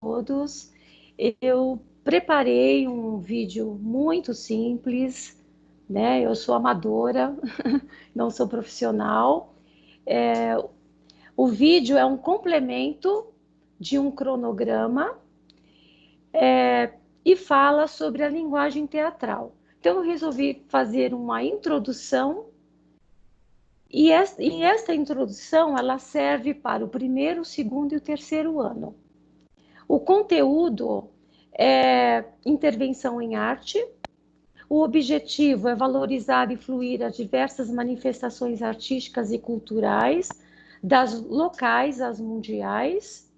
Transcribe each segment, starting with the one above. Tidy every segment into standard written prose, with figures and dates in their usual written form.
todos. Eu preparei um vídeo muito simples, né? Eu sou amadora, não sou profissional. O vídeo é um complemento de um cronograma e fala sobre a linguagem teatral. Então, eu resolvi fazer uma introdução e esta introdução ela serve para o primeiro, o segundo e o terceiro ano. O conteúdo é intervenção em arte. O objetivo é valorizar e fluir as diversas manifestações artísticas e culturais, das locais às mundiais.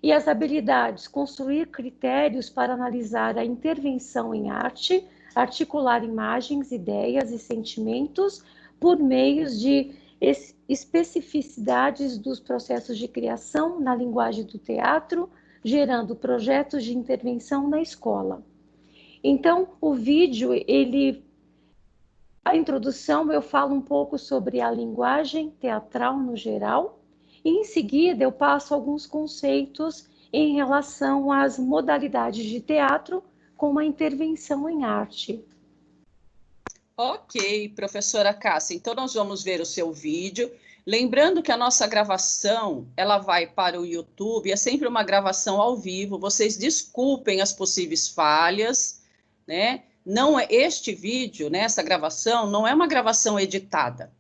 E as habilidades, construir critérios para analisar a intervenção em arte, articular imagens, ideias e sentimentos por meios de especificidades dos processos de criação na linguagem do teatro, gerando projetos de intervenção na escola. Então, o vídeo, a introdução, eu falo um pouco sobre a linguagem teatral no geral, e em seguida eu passo alguns conceitos em relação às modalidades de teatro como a intervenção em arte. Ok, professora Cássia, então nós vamos ver o seu vídeo. Lembrando que a nossa gravação, ela vai para o YouTube, é sempre uma gravação ao vivo, vocês desculpem as possíveis falhas, né? Não é este vídeo, né, essa gravação, não é uma gravação editada.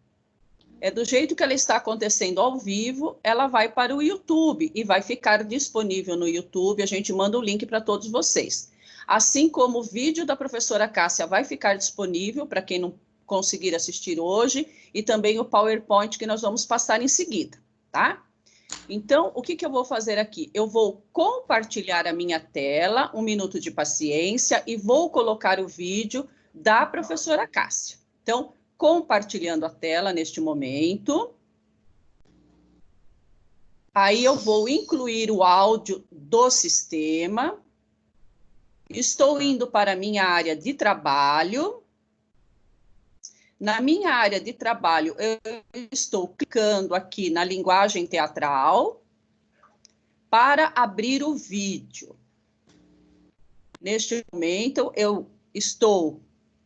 É do jeito que ela está acontecendo ao vivo, ela vai para o YouTube e vai ficar disponível no YouTube, a gente manda o link para todos vocês. Assim como o vídeo da professora Cássia vai ficar disponível para quem não conseguir assistir hoje, e também o PowerPoint que nós vamos passar em seguida, tá? Então, o que eu vou fazer aqui? Eu vou compartilhar a minha tela, 1 minuto de paciência, e vou colocar o vídeo da professora Cássia. Então, compartilhando a tela neste momento. Aí eu vou incluir o áudio do sistema. Estou indo para a minha área de trabalho. Na minha área de trabalho, eu estou clicando aqui na linguagem teatral para abrir o vídeo. Neste momento, eu estou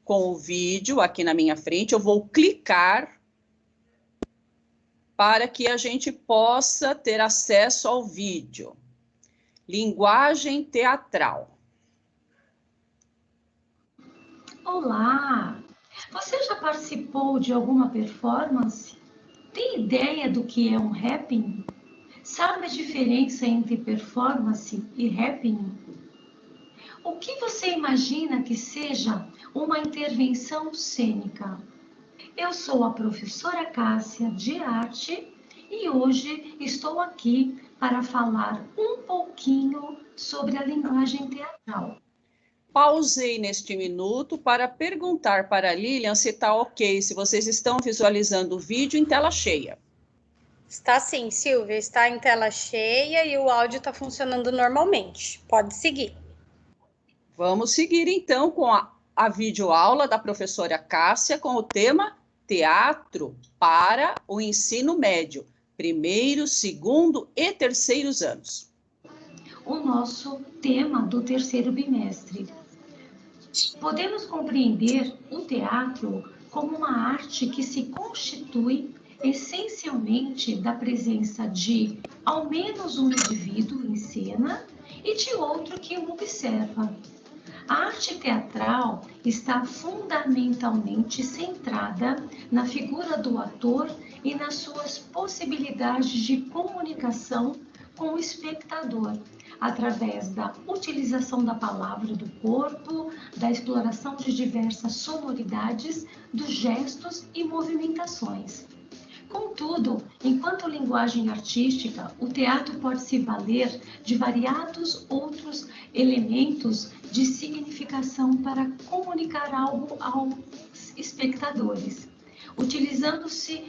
com o vídeo aqui na minha frente, eu vou clicar para que a gente possa ter acesso ao vídeo. Linguagem teatral. Olá! Você já participou de alguma performance? Tem ideia do que é um happening? Sabe a diferença entre performance e happening? O que você imagina que seja uma intervenção cênica? Eu sou a professora Cássia de arte e hoje estou aqui para falar um pouquinho sobre a linguagem teatral. Pausei neste minuto para perguntar para a Lilian se está ok, se vocês estão visualizando o vídeo em tela cheia. Está sim, Silvia, está em tela cheia e o áudio está funcionando normalmente. Pode seguir. Vamos seguir então com a videoaula da professora Cássia com o tema Teatro para o Ensino Médio, primeiro, segundo e terceiros anos. O nosso tema do terceiro bimestre. Podemos compreender o teatro como uma arte que se constitui essencialmente da presença de ao menos um indivíduo em cena e de outro que o observa. A arte teatral está fundamentalmente centrada na figura do ator e nas suas possibilidades de comunicação com o espectador, através da utilização da palavra do corpo, da exploração de diversas sonoridades, dos gestos e movimentações. Contudo, enquanto linguagem artística, o teatro pode se valer de variados outros elementos de significação para comunicar algo aos espectadores, utilizando-se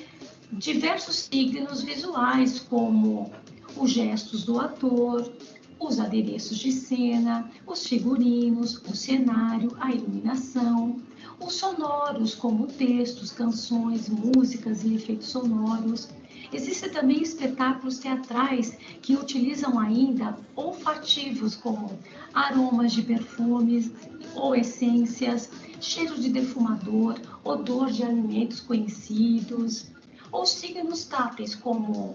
diversos signos visuais, como os gestos do ator, os adereços de cena, os figurinos, o cenário, a iluminação, os sonoros, como textos, canções, músicas e efeitos sonoros, Existem também espetáculos teatrais que utilizam ainda olfativos, como aromas de perfumes ou essências, cheiro de defumador, odor de alimentos conhecidos, ou signos táteis, como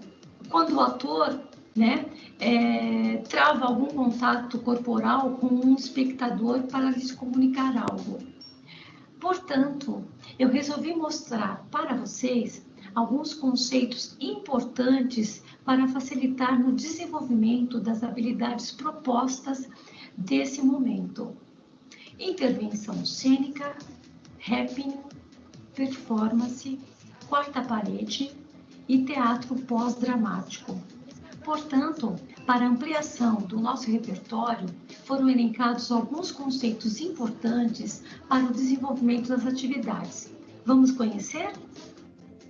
quando o ator, né, trava algum contato corporal com um espectador para lhes comunicar algo. Portanto, eu resolvi mostrar para vocês alguns conceitos importantes para facilitar no desenvolvimento das habilidades propostas desse momento. Intervenção cênica, happening, performance, quarta parede e teatro pós-dramático. Portanto, para ampliação do nosso repertório, foram elencados alguns conceitos importantes para o desenvolvimento das atividades. Vamos conhecer?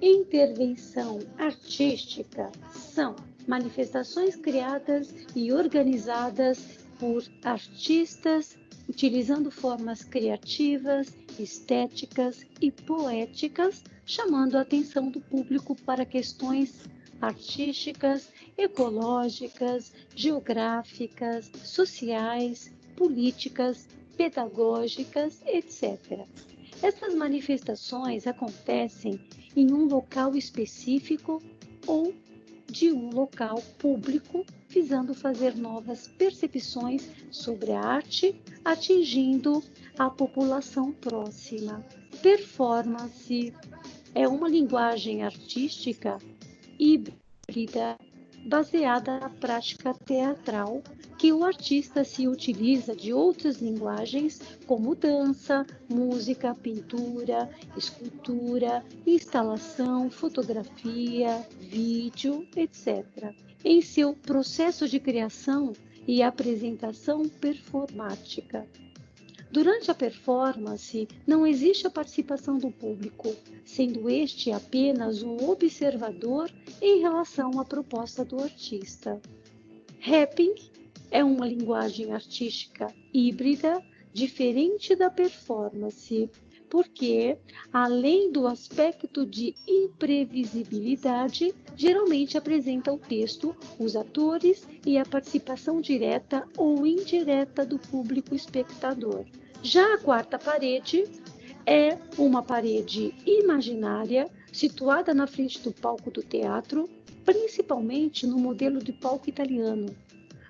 Intervenção artística são manifestações criadas e organizadas por artistas, utilizando formas criativas, estéticas e poéticas, chamando a atenção do público para questões artísticas, ecológicas, geográficas, sociais, políticas, pedagógicas, etc. Essas manifestações acontecem em um local específico ou de um local público, visando fazer novas percepções sobre a arte, atingindo a população próxima. Performance é uma linguagem artística híbrida baseada na prática teatral, que o artista se utiliza de outras linguagens como dança, música, pintura, escultura, instalação, fotografia, vídeo, etc., em seu processo de criação e apresentação performática. Durante a performance, não existe a participação do público, sendo este apenas um observador em relação à proposta do artista. Rapping é uma linguagem artística híbrida, diferente da performance, porque, além do aspecto de imprevisibilidade, geralmente apresenta o texto, os atores e a participação direta ou indireta do público espectador. Já a quarta parede é uma parede imaginária situada na frente do palco do teatro, principalmente no modelo de palco italiano.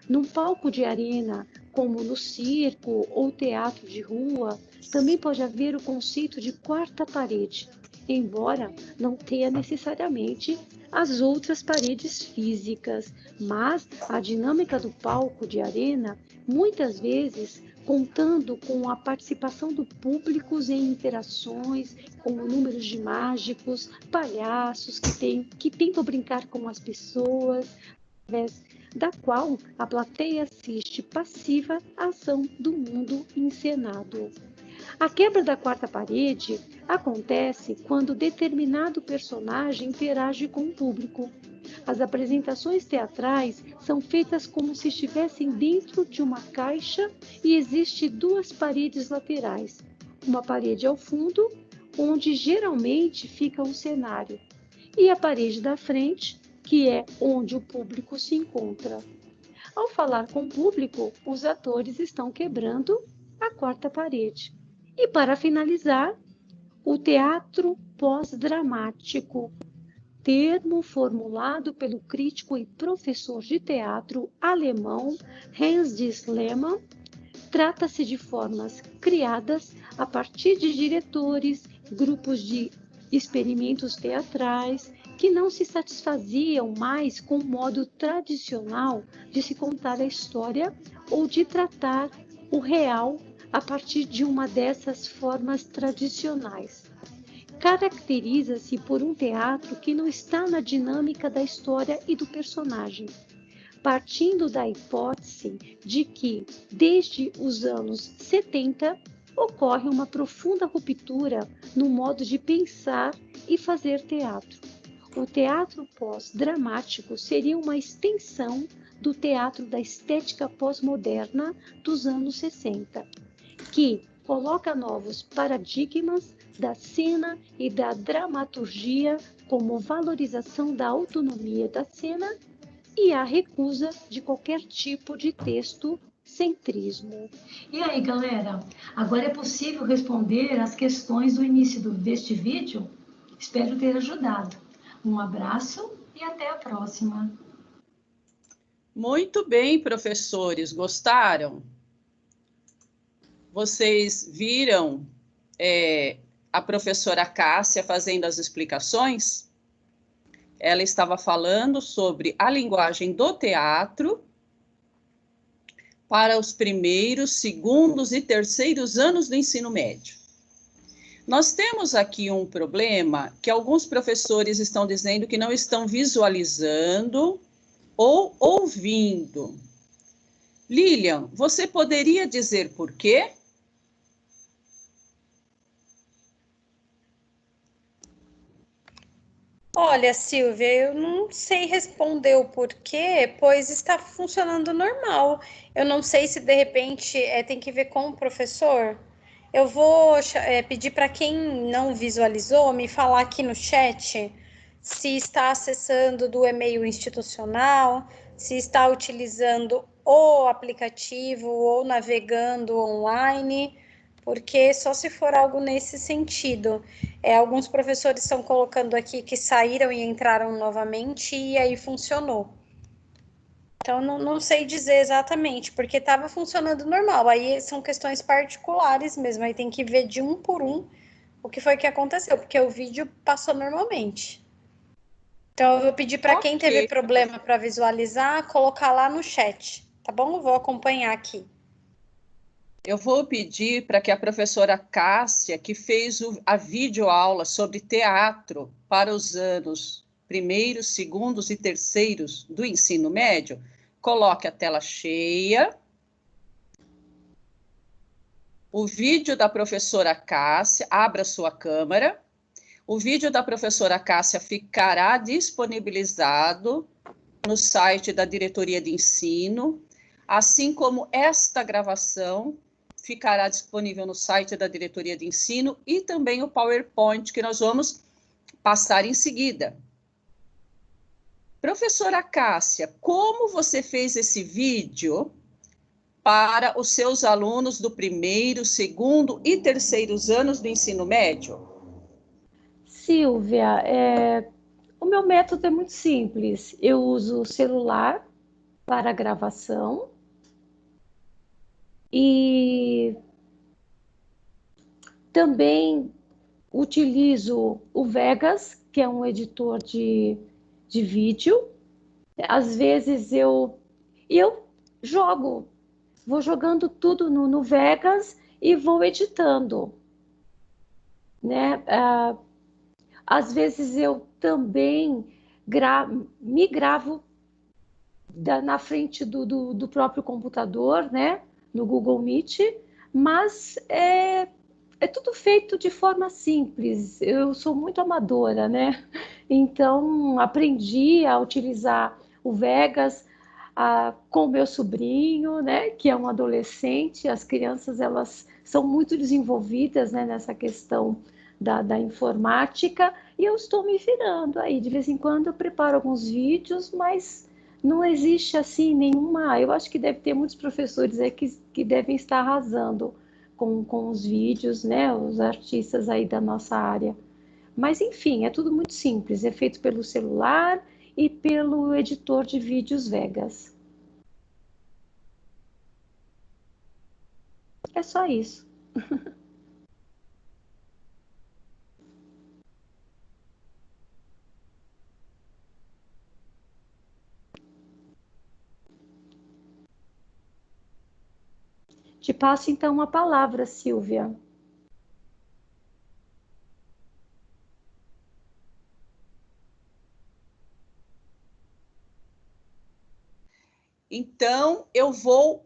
Num palco de arena, como no circo ou teatro de rua, também pode haver o conceito de quarta parede, embora não tenha necessariamente as outras paredes físicas, mas a dinâmica do palco de arena, muitas vezes contando com a participação do público em interações, como números de mágicos, palhaços que tentam brincar com as pessoas, através da qual a plateia assiste passiva à ação do mundo encenado. A quebra da quarta parede acontece quando determinado personagem interage com o público. As apresentações teatrais são feitas como se estivessem dentro de uma caixa e existem duas paredes laterais. Uma parede ao fundo, onde geralmente fica um cenário, e a parede da frente, que é onde o público se encontra. Ao falar com o público, os atores estão quebrando a quarta parede. E para finalizar, o teatro pós-dramático, termo formulado pelo crítico e professor de teatro alemão Hans Lehmann, trata-se de formas criadas a partir de diretores, grupos de experimentos teatrais, que não se satisfaziam mais com o modo tradicional de se contar a história ou de tratar o real a partir de uma dessas formas tradicionais. Caracteriza-se por um teatro que não está na dinâmica da história e do personagem, partindo da hipótese de que, desde os anos 70, ocorre uma profunda ruptura no modo de pensar e fazer teatro. O teatro pós-dramático seria uma extensão do teatro da estética pós-moderna dos anos 60, que coloca novos paradigmas da cena e da dramaturgia como valorização da autonomia da cena e a recusa de qualquer tipo de texto-centrismo. E aí, galera, agora é possível responder as questões do início deste vídeo? Espero ter ajudado. Um abraço e até a próxima. Muito bem, professores, gostaram? Vocês viram a professora Cássia fazendo as explicações? Ela estava falando sobre a linguagem do teatro para os primeiros, segundos e terceiros anos do ensino médio. Nós temos aqui um problema que alguns professores estão dizendo que não estão visualizando ou ouvindo. Lilian, você poderia dizer por quê? Olha, Silvia, eu não sei responder o porquê, pois está funcionando normal. Eu não sei se de repente tem que ver com o professor. Eu vou pedir para quem não visualizou me falar aqui no chat se está acessando do e-mail institucional, se está utilizando o aplicativo ou navegando online, porque só se for algo nesse sentido. Alguns professores estão colocando aqui que saíram e entraram novamente e aí funcionou. Então, não sei dizer exatamente, porque estava funcionando normal. Aí são questões particulares mesmo, aí tem que ver de um por um o que foi que aconteceu, porque o vídeo passou normalmente. Então, eu vou pedir para quem teve problema para visualizar, colocar lá no chat, tá bom? Eu vou acompanhar aqui. Eu vou pedir para que a professora Cássia, que fez a videoaula sobre teatro para os anos primeiros, segundos e terceiros do ensino médio, coloque a tela cheia. O vídeo da professora Cássia, abra sua câmera. O vídeo da professora Cássia ficará disponibilizado no site da Diretoria de Ensino, assim como esta gravação ficará disponível no site da Diretoria de Ensino e também o PowerPoint que nós vamos passar em seguida. Professora Cássia, como você fez esse vídeo para os seus alunos do primeiro, segundo e terceiros anos do ensino médio? Silvia, o meu método é muito simples. Eu uso o celular para gravação e também utilizo o Vegas, que é um editor de vídeo. Às vezes eu vou jogando tudo no Vegas e vou editando, né? Às vezes eu também me gravo na frente do próprio computador, né? No Google Meet, mas é tudo feito de forma simples. Eu sou muito amadora, né? Então, aprendi a utilizar o Vegas com meu sobrinho, né? Que é um adolescente. As crianças, elas são muito desenvolvidas, né? Nessa questão da informática. E eu estou me virando aí. De vez em quando eu preparo alguns vídeos, mas não existe assim nenhuma... Eu acho que deve ter muitos professores aí que devem estar arrasando com os vídeos, né? Os artistas aí da nossa área. Mas, enfim, é tudo muito simples. É feito pelo celular e pelo editor de vídeos Vegas. É só isso. Te passo, então, a palavra, Silvia. Então, eu vou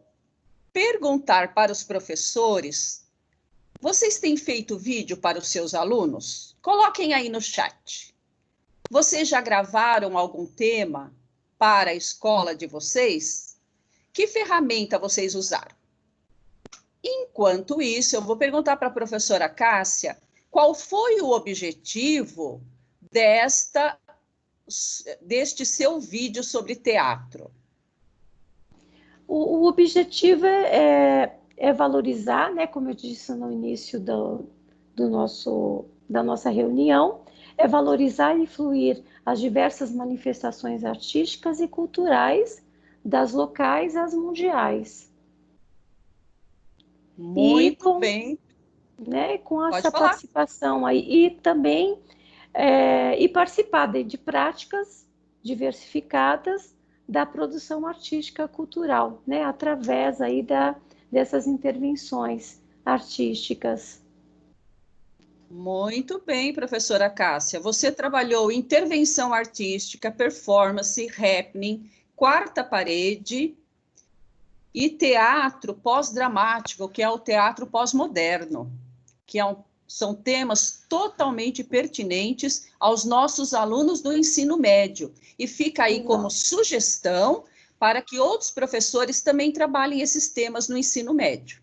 perguntar para os professores: vocês têm feito vídeo para os seus alunos? Coloquem aí no chat. Vocês já gravaram algum tema para a escola de vocês? Que ferramenta vocês usaram? Enquanto isso, eu vou perguntar para a professora Cássia qual foi o objetivo deste seu vídeo sobre teatro? O objetivo é valorizar, né, como eu disse no início da nossa reunião, é valorizar e influir as diversas manifestações artísticas e culturais, das locais às mundiais. Muito bem. Né, com Pode essa falar. participação aí, e também participar de práticas diversificadas da produção artística cultural, né, através aí dessas intervenções artísticas. Muito bem, professora Cássia. Você trabalhou intervenção artística, performance, happening, quarta parede e teatro pós-dramático, que é o teatro pós-moderno, que são temas totalmente pertinentes aos nossos alunos do ensino médio. E fica aí como sugestão para que outros professores também trabalhem esses temas no ensino médio.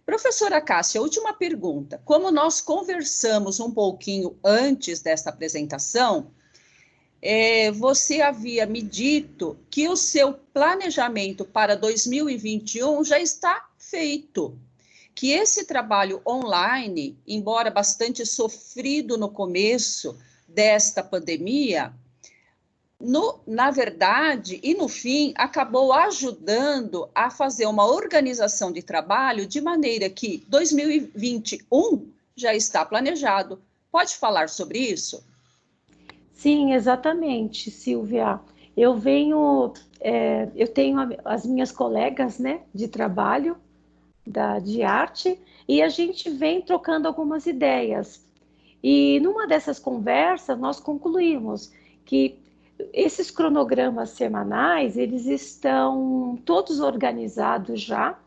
Professora Cássia, última pergunta. Como nós conversamos um pouquinho antes desta apresentação, você havia me dito que o seu planejamento para 2021 já está feito, que esse trabalho online, embora bastante sofrido no começo desta pandemia, na verdade, e no fim, acabou ajudando a fazer uma organização de trabalho de maneira que 2021 já está planejado. Pode falar sobre isso? Sim, exatamente, Silvia. Eu tenho as minhas colegas, né, de trabalho, de arte, e a gente vem trocando algumas ideias. E numa dessas conversas, nós concluímos que esses cronogramas semanais, eles estão todos organizados já,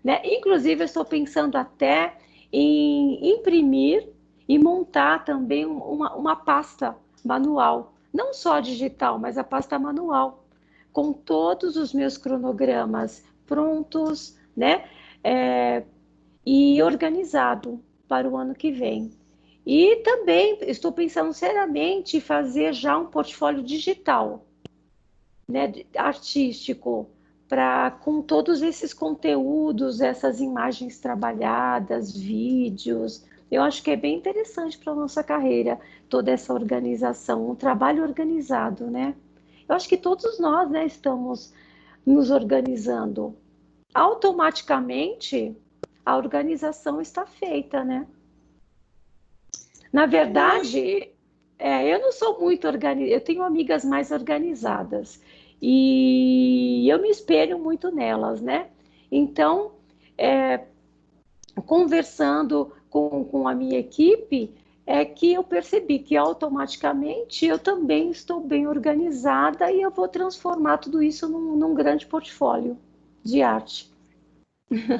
né? Inclusive, eu estou pensando até em imprimir e montar também uma pasta manual, não só digital, mas a pasta manual, com todos os meus cronogramas prontos, né? E organizado para o ano que vem. E também estou pensando seriamente em fazer já um portfólio digital, né, artístico, com todos esses conteúdos, essas imagens trabalhadas, vídeos. Eu acho que é bem interessante para a nossa carreira, toda essa organização, um trabalho organizado, né? Eu acho que todos nós, né, estamos nos organizando. Automaticamente, a organização está feita, né? Na verdade, eu não sou muito organizada, eu tenho amigas mais organizadas e eu me espelho muito nelas, né? Então, conversando com a minha equipe, é que eu percebi que automaticamente eu também estou bem organizada e eu vou transformar tudo isso num grande portfólio de arte.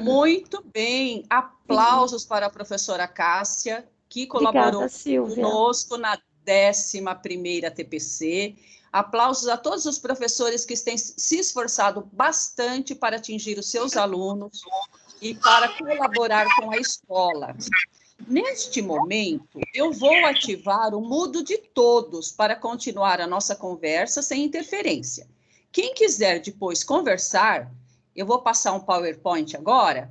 Muito bem. Aplausos para a professora Cássia, que colaborou Obrigada, Silvia. conosco na 11ª TPC. Aplausos a todos os professores que têm se esforçado bastante para atingir os seus alunos e para colaborar com a escola. Neste momento, eu vou ativar o mudo de todos para continuar a nossa conversa sem interferência. Quem quiser depois conversar, eu vou passar um PowerPoint agora,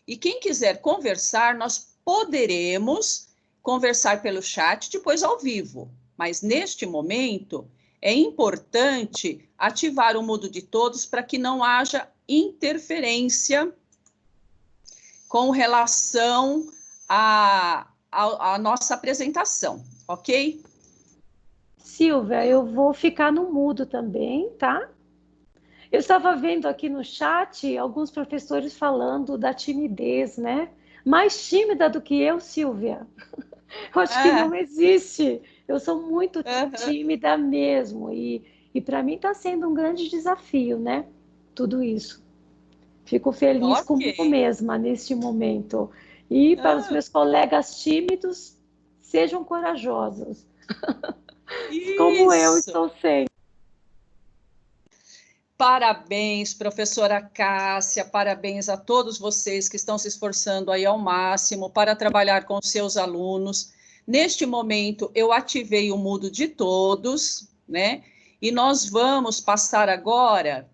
e quem quiser conversar, nós poderemos conversar pelo chat depois ao vivo. Mas neste momento, é importante ativar o mudo de todos para que não haja interferência com relação à nossa apresentação, ok? Silvia, eu vou ficar no mudo também, tá? Eu estava vendo aqui no chat alguns professores falando da timidez, né? Mais tímida do que eu, Silvia. Eu acho que não existe. Eu sou muito tímida mesmo. E para mim está sendo um grande desafio, né? Tudo isso. Fico feliz comigo mesma neste momento. E para os meus colegas tímidos, sejam corajosos. Como eu estou sendo. Parabéns, professora Cássia, parabéns a todos vocês que estão se esforçando aí ao máximo para trabalhar com seus alunos. Neste momento, eu ativei o mudo de todos, né? E nós vamos passar agora,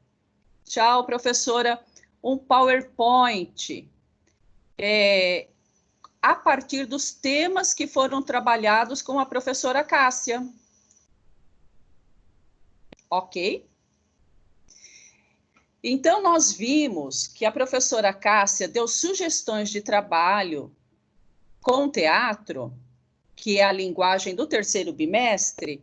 tchau, professora, um PowerPoint, a partir dos temas que foram trabalhados com a professora Cássia. Ok? Então, nós vimos que a professora Cássia deu sugestões de trabalho com teatro, que é a linguagem do terceiro bimestre,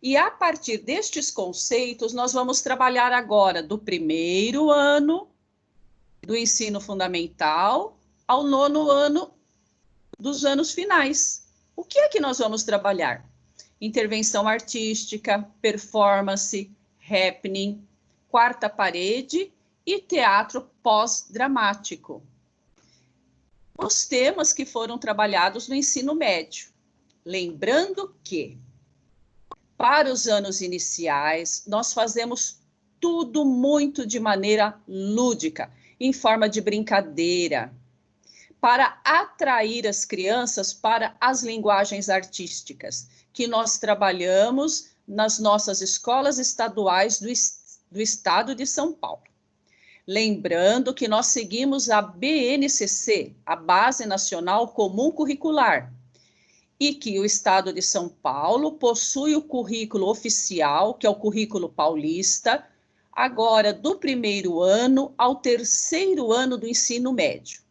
e a partir destes conceitos, nós vamos trabalhar agora do primeiro ano do ensino fundamental ao 9º ano dos anos finais. O que é que nós vamos trabalhar? Intervenção artística, performance, happening, quarta parede e teatro pós-dramático. Os temas que foram trabalhados no ensino médio. Lembrando que, para os anos iniciais, nós fazemos tudo muito de maneira lúdica, em forma de brincadeira, para atrair as crianças para as linguagens artísticas, que nós trabalhamos nas nossas escolas estaduais do estado de São Paulo. Lembrando que nós seguimos a BNCC, a Base Nacional Comum Curricular, e que o estado de São Paulo possui o currículo oficial, que é o currículo paulista, agora do primeiro ano ao terceiro ano do ensino médio.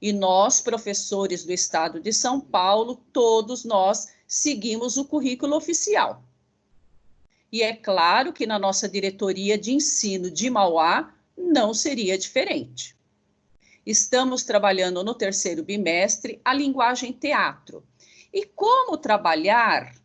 E nós, professores do estado de São Paulo, todos nós seguimos o currículo oficial. E é claro que na nossa diretoria de ensino de Mauá não seria diferente. Estamos trabalhando no terceiro bimestre a linguagem teatro. E como trabalhar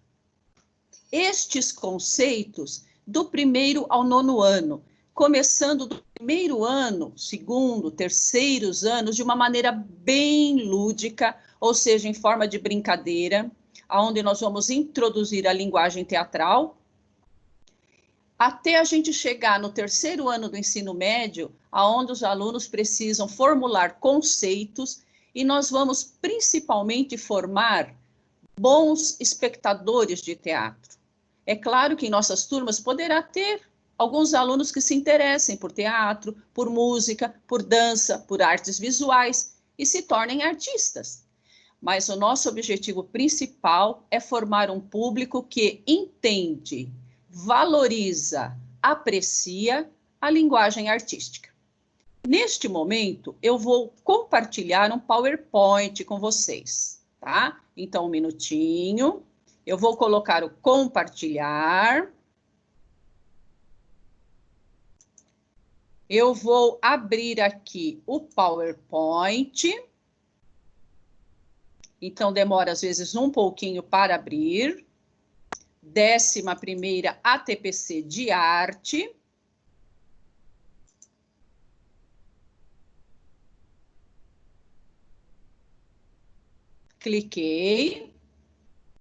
estes conceitos do primeiro ao 9º ano, começando do primeiro ano, segundo, terceiros anos, de uma maneira bem lúdica, ou seja, em forma de brincadeira, onde nós vamos introduzir a linguagem teatral, até a gente chegar no terceiro ano do ensino médio, onde os alunos precisam formular conceitos, e nós vamos principalmente formar bons espectadores de teatro. É claro que em nossas turmas poderá ter alguns alunos que se interessem por teatro, por música, por dança, por artes visuais e se tornem artistas. Mas o nosso objetivo principal é formar um público que entende, valoriza, aprecia a linguagem artística. Neste momento, eu vou compartilhar um PowerPoint com vocês, tá? Então, um minutinho. Eu vou colocar o compartilhar. Eu vou abrir aqui o PowerPoint. Então, demora às vezes um pouquinho para abrir. 11ª ATPC de arte. Cliquei.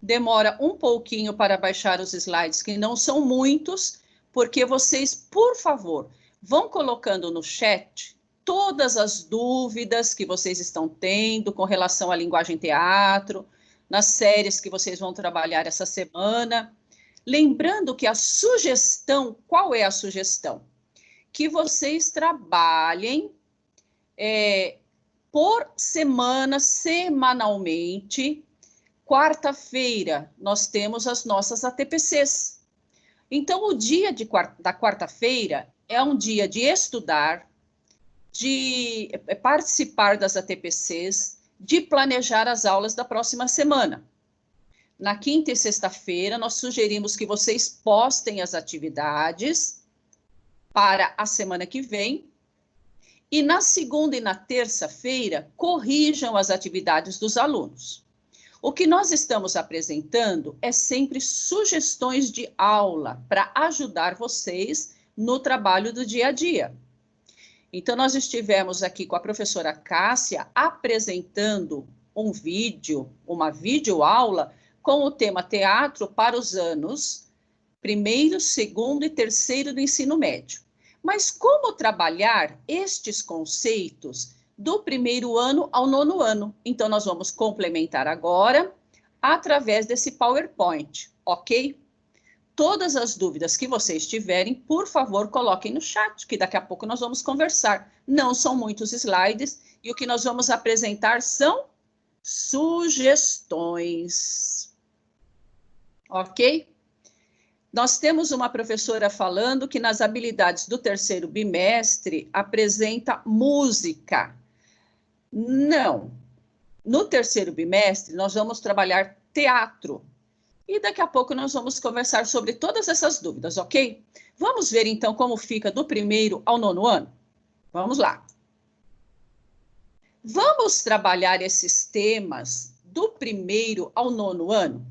Demora um pouquinho para baixar os slides, que não são muitos, porque vocês, por favor, vão colocando no chat todas as dúvidas que vocês estão tendo com relação à linguagem teatro, nas séries que vocês vão trabalhar essa semana. Lembrando que a sugestão, qual é a sugestão? Que vocês trabalhem por semana, semanalmente. Quarta-feira, nós temos as nossas ATPCs. Então, o dia da quarta-feira é um dia de estudar, de participar das ATPCs, de planejar as aulas da próxima semana. Na quinta e sexta-feira, nós sugerimos que vocês postem as atividades para a semana que vem. E na segunda e na terça-feira, corrijam as atividades dos alunos. O que nós estamos apresentando é sempre sugestões de aula para ajudar vocês no trabalho do dia a dia. Então, nós estivemos aqui com a professora Cássia apresentando um vídeo, uma videoaula com o tema teatro para os anos 1º, 2º e 3º do ensino médio. Mas como trabalhar estes conceitos do primeiro ano ao 9º ano? Então, nós vamos complementar agora através desse PowerPoint, ok? Todas as dúvidas que vocês tiverem, por favor, coloquem no chat, que daqui a pouco nós vamos conversar. Não são muitos slides, e o que nós vamos apresentar são sugestões. Ok? Nós temos uma professora falando que nas habilidades do terceiro bimestre apresenta música. Não. No terceiro bimestre, nós vamos trabalhar teatro. E daqui a pouco nós vamos conversar sobre todas essas dúvidas, ok? Vamos ver, então, como fica do 1º ao 9º ano? Vamos lá. Vamos trabalhar esses temas do 1º ao 9º ano?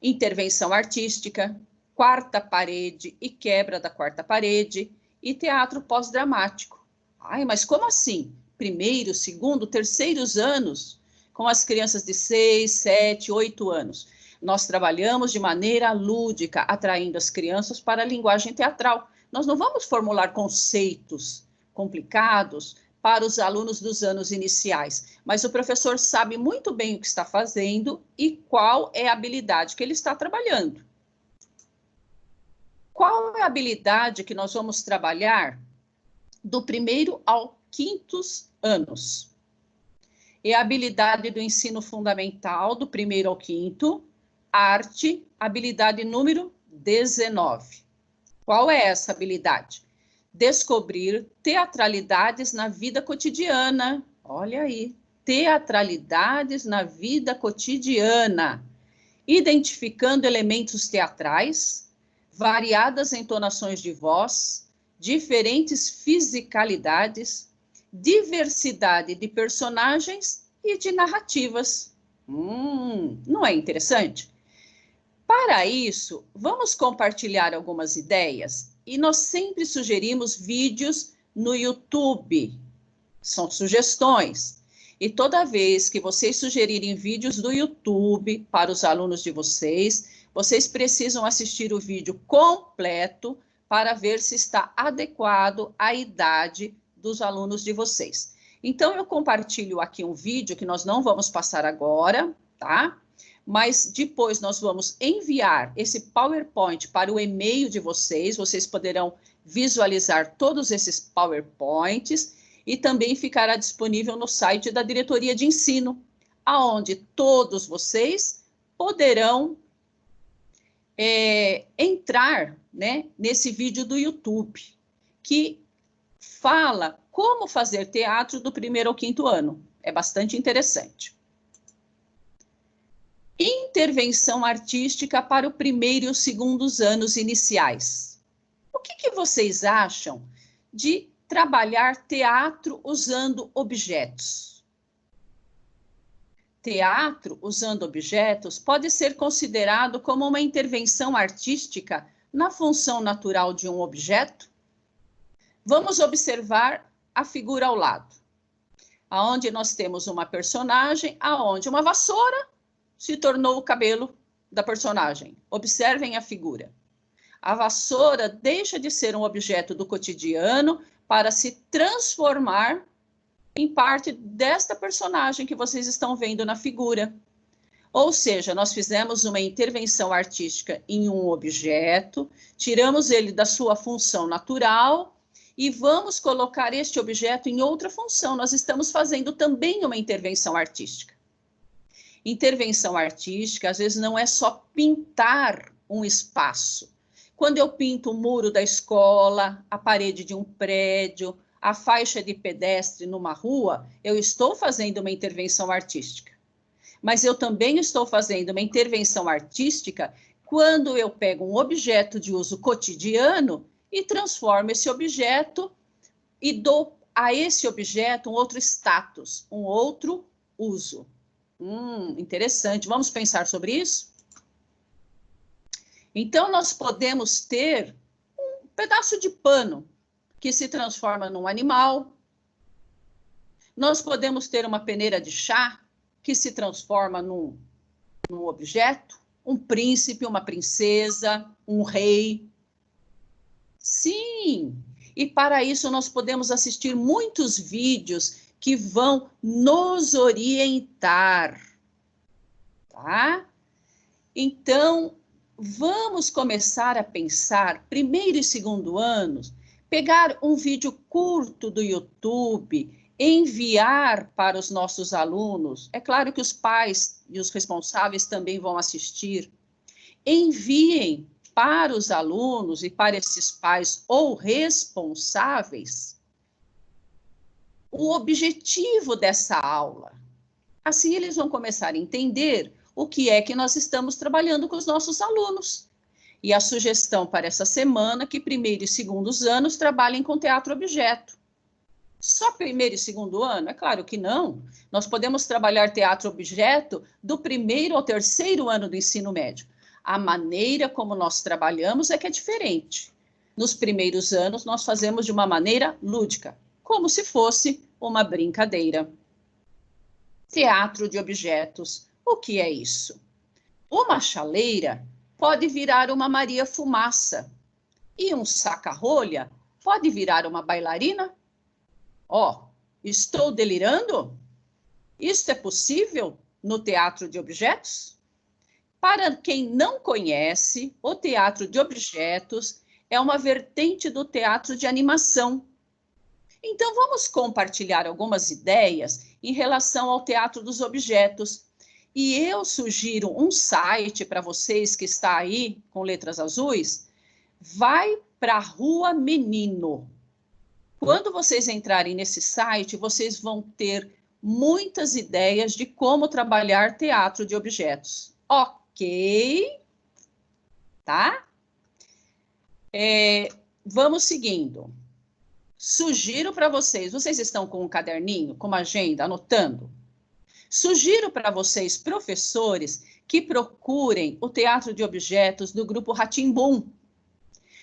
Intervenção artística, quarta parede e quebra da quarta parede e teatro pós-dramático. Ai, mas como assim? 1º, 2º, 3º anos, com as crianças de 6, 7, 8 anos. Nós trabalhamos de maneira lúdica, atraindo as crianças para a linguagem teatral. Nós não vamos formular conceitos complicados para os alunos dos anos iniciais, mas o professor sabe muito bem o que está fazendo e qual é a habilidade que ele está trabalhando. Qual é a habilidade que nós vamos trabalhar do 1º ao 5º anos? É a habilidade do ensino fundamental, do 1º ao 5º, arte, habilidade número 19. Qual é essa habilidade? Descobrir teatralidades na vida cotidiana. Olha aí, teatralidades na vida cotidiana. Identificando elementos teatrais, variadas entonações de voz, diferentes fisicalidades, diversidade de personagens e de narrativas. Não é interessante? Para isso, vamos compartilhar algumas ideias e nós sempre sugerimos vídeos no YouTube. São sugestões. E toda vez que vocês sugerirem vídeos do YouTube para os alunos de vocês, vocês precisam assistir o vídeo completo para ver se está adequado à idade dos alunos de vocês. Então, eu compartilho aqui um vídeo que nós não vamos passar agora, tá? Mas depois nós vamos enviar esse PowerPoint para o e-mail de vocês, vocês poderão visualizar todos esses PowerPoints e também ficará disponível no site da Diretoria de Ensino, aonde todos vocês poderão entrar, né, nesse vídeo do YouTube, que fala como fazer teatro do 1º ao 5º ano. É bastante interessante. Intervenção artística para o 1º e o 2º anos iniciais. O que vocês acham de trabalhar teatro usando objetos? Teatro usando objetos pode ser considerado como uma intervenção artística na função natural de um objeto? Vamos observar a figura ao lado, aonde nós temos uma personagem, aonde uma vassoura se tornou o cabelo da personagem. Observem a figura. A vassoura deixa de ser um objeto do cotidiano para se transformar em parte desta personagem que vocês estão vendo na figura. Ou seja, nós fizemos uma intervenção artística em um objeto, tiramos ele da sua função natural e vamos colocar este objeto em outra função. Nós estamos fazendo também uma intervenção artística. Intervenção artística, às vezes, não é só pintar um espaço. Quando eu pinto o muro da escola, a parede de um prédio, a faixa de pedestre numa rua, eu estou fazendo uma intervenção artística. Mas eu também estou fazendo uma intervenção artística quando eu pego um objeto de uso cotidiano e transformo esse objeto e dou a esse objeto um outro status, um outro uso. Interessante. Vamos pensar sobre isso? Então, nós podemos ter um pedaço de pano que se transforma num animal. Nós podemos ter uma peneira de chá que se transforma num objeto, um príncipe, uma princesa, um rei. Sim! E para isso nós podemos assistir muitos vídeos que vão nos orientar, tá? Então, vamos começar a pensar, primeiro e segundo anos, pegar um vídeo curto do YouTube, enviar para os nossos alunos. É claro que os pais e os responsáveis também vão assistir. Enviem para os alunos e para esses pais ou responsáveis o objetivo dessa aula. Assim, eles vão começar a entender o que é que nós estamos trabalhando com os nossos alunos. E a sugestão para essa semana é que primeiro e segundos anos trabalhem com teatro objeto. Só primeiro e segundo ano? É claro que não. Nós podemos trabalhar teatro objeto do primeiro ao terceiro ano do ensino médio. A maneira como nós trabalhamos é que é diferente. Nos primeiros anos, nós fazemos de uma maneira lúdica, como se fosse uma brincadeira. Teatro de objetos. O que é isso? Uma chaleira pode virar uma Maria Fumaça. E um saca-rolha pode virar uma bailarina? Ó, estou delirando? Isto é possível no teatro de objetos? Para quem não conhece, o teatro de objetos é uma vertente do teatro de animação. Então, vamos compartilhar algumas ideias em relação ao teatro dos objetos. E eu sugiro um site para vocês que está aí com letras azuis. Vai para a Rua Menino. Quando vocês entrarem nesse site, vocês vão ter muitas ideias de como trabalhar teatro de objetos. Ok? Tá? Vamos seguindo. Sugiro para vocês estão com um caderninho, com uma agenda, anotando? Sugiro para vocês, professores, que procurem o teatro de objetos do grupo Rá-Tim-Bum.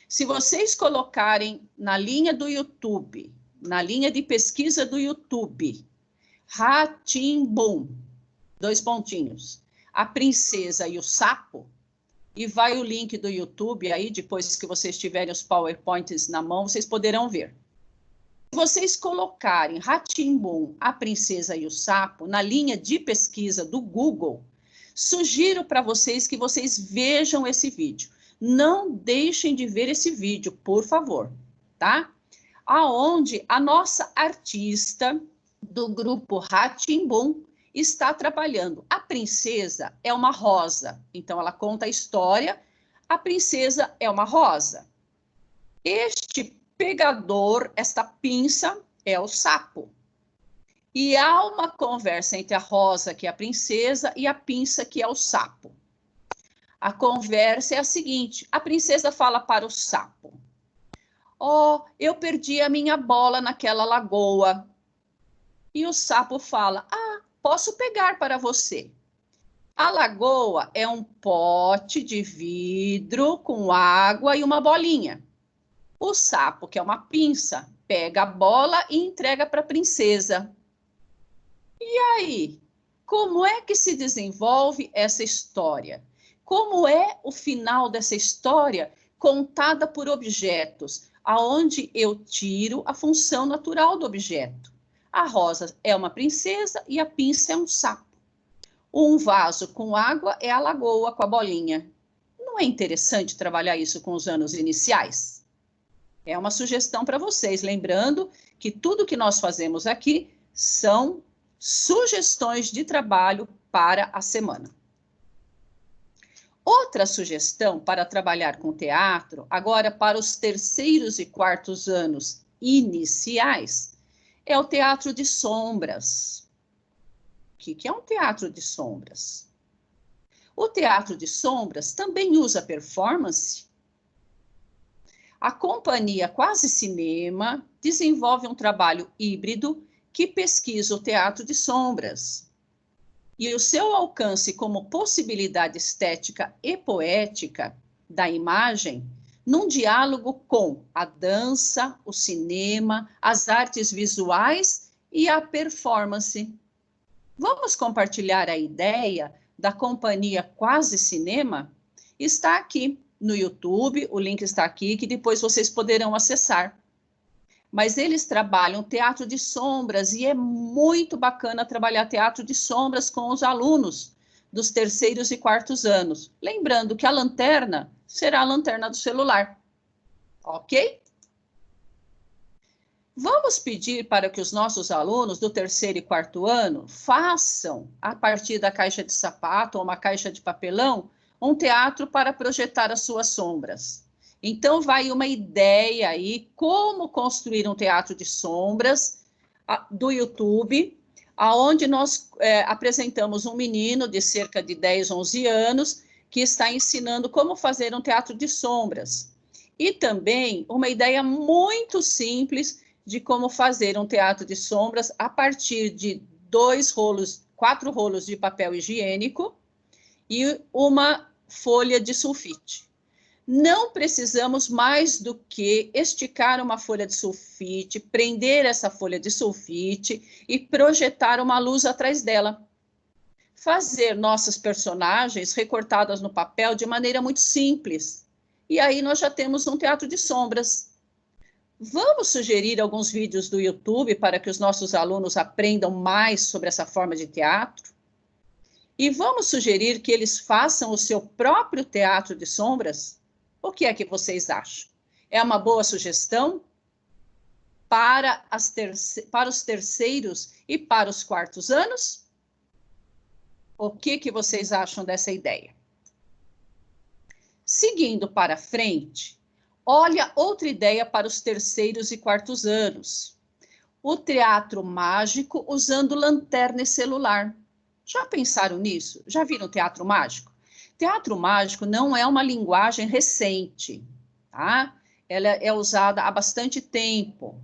Se vocês colocarem na linha do YouTube, na linha de pesquisa do YouTube, Rá-Tim-Bum, 2 pontinhos, a princesa e o sapo, e vai o link do YouTube aí, depois que vocês tiverem os PowerPoints na mão, vocês poderão ver. Se vocês colocarem Rá-Tim-Bum, a princesa e o sapo, na linha de pesquisa do Google, sugiro para vocês que vocês vejam esse vídeo. Não deixem de ver esse vídeo, por favor, tá? Aonde a nossa artista do grupo Rá-Tim-Bum está trabalhando. A princesa é uma rosa, então ela conta a história, a princesa é uma rosa. Este pegador, esta pinça, é o sapo. E há uma conversa entre a rosa, que é a princesa, e a pinça, que é o sapo. A conversa é a seguinte, a princesa fala para o sapo. Oh, eu perdi a minha bola naquela lagoa. E o sapo fala, ah, posso pegar para você. A lagoa é um pote de vidro com água e uma bolinha. O sapo, que é uma pinça, pega a bola e entrega para a princesa. E aí, como é que se desenvolve essa história? Como é o final dessa história contada por objetos, aonde eu tiro a função natural do objeto? A rosa é uma princesa e a pinça é um sapo. Um vaso com água é a lagoa com a bolinha. Não é interessante trabalhar isso com os anos iniciais? É uma sugestão para vocês, lembrando que tudo que nós fazemos aqui são sugestões de trabalho para a semana. Outra sugestão para trabalhar com teatro, agora para os terceiros e quartos anos iniciais, é o teatro de sombras. O que é um teatro de sombras? O teatro de sombras também usa performance. A companhia Quase Cinema desenvolve um trabalho híbrido que pesquisa o teatro de sombras. E o seu alcance como possibilidade estética e poética da imagem, num diálogo com a dança, o cinema, as artes visuais e a performance. Vamos compartilhar a ideia da companhia Quase Cinema? Está aqui no YouTube, o link está aqui, que depois vocês poderão acessar. Mas eles trabalham teatro de sombras e é muito bacana trabalhar teatro de sombras com os alunos. dos terceiros e quartos anos. Lembrando que a lanterna será a lanterna do celular. Ok? Vamos pedir para que os nossos alunos do terceiro e quarto ano façam, a partir da caixa de sapato ou uma caixa de papelão, um teatro para projetar as suas sombras. Então, vai uma ideia aí, como construir um teatro de sombras do YouTube, onde nós apresentamos um menino de cerca de 10, 11 anos, que está ensinando como fazer um teatro de sombras. E também uma ideia muito simples de como fazer um teatro de sombras a partir de 4 rolos de papel higiênico e uma folha de sulfite. Não precisamos mais do que esticar uma folha de sulfite, prender essa folha de sulfite e projetar uma luz atrás dela. Fazer nossas personagens recortadas no papel de maneira muito simples. E aí nós já temos um teatro de sombras. Vamos sugerir alguns vídeos do YouTube para que os nossos alunos aprendam mais sobre essa forma de teatro? E vamos sugerir que eles façam o seu próprio teatro de sombras? O que é que vocês acham? É uma boa sugestão para os terceiros e para os quartos anos? O que vocês acham dessa ideia? Seguindo para frente, olha outra ideia para os terceiros e quartos anos. O teatro mágico usando lanterna e celular. Já pensaram nisso? Já viram teatro mágico? Teatro mágico não é uma linguagem recente, tá? Ela é usada há bastante tempo.